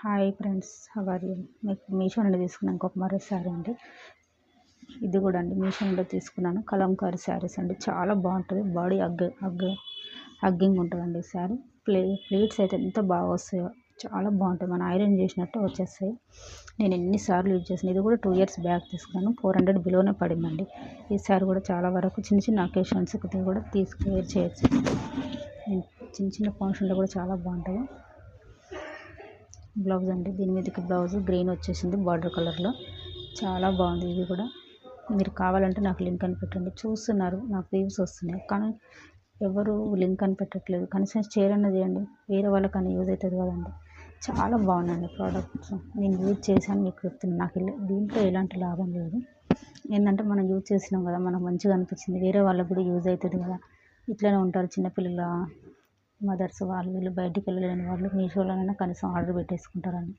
Hi friends, how are you? మీకు మీషో నుండి తీసుకున్నాను ఇంకొక మరో శారీ అండి. ఇది కూడా అండి మీషో నుండి తీసుకున్నాను. కలంకారీ శారీస్ అండి, చాలా బాగుంటుంది. బాడీ హగ్గింగ్ ఉంటుందండి ఈ శారీ. ప్లేట్స్ అయితే ఎంత బాగా వస్తాయో, చాలా బాగుంటాయి. మనం ఐరన్ చేసినట్టు వచ్చేస్తాయి. నేను ఎన్నిసార్లు యూజ్ చేసాను. ఇది కూడా 2 years బ్యాక్ తీసుకున్నాను. 400 బిలోనే పడిందండి. ఈ శారీ కూడా చాలా వరకు చిన్న చిన్న అకేషన్స్కి కూడా వేర్ చేయొచ్చు. చిన్న చిన్న ఫంక్షన్లో కూడా చాలా బాగుంటుంది. బ్లౌజ్ అండి, దీని మీదకి బ్లౌజ్ గ్రీన్ వచ్చేసింది బార్డర్ కలర్లో. చాలా బాగుంది. ఇది కూడా మీరు కావాలంటే నాకు లింక్ అని పెట్టండి. చూస్తున్నారు, నాకు వ్యూస్ వస్తున్నాయి, కానీ ఎవరు లింక్ అని పెట్టట్లేదు. కనీసం షేర్ అన్న చేయండి, వేరే వాళ్ళకన్నా యూజ్ అవుతుంది కదండి. చాలా బాగుందండి ప్రోడక్ట్స్. నేను యూజ్ చేశాను, మీకు చెప్తున్నాను. నాకు దీంట్లో ఎలాంటి లాభం లేదు. ఏంటంటే మనం యూజ్ చేసినాం కదా, మనకు మంచిగా అనిపించింది, వేరే వాళ్ళకు కూడా యూజ్ అవుతుంది కదా. ఇట్లనే ఉంటారు చిన్నపిల్లల మదర్స్, వాళ్ళు వీళ్ళు బయటికి వెళ్ళలేని వాళ్ళు మీషోలోనైనా కనీసం ఆర్డర్ పెట్టేసుకుంటారండి.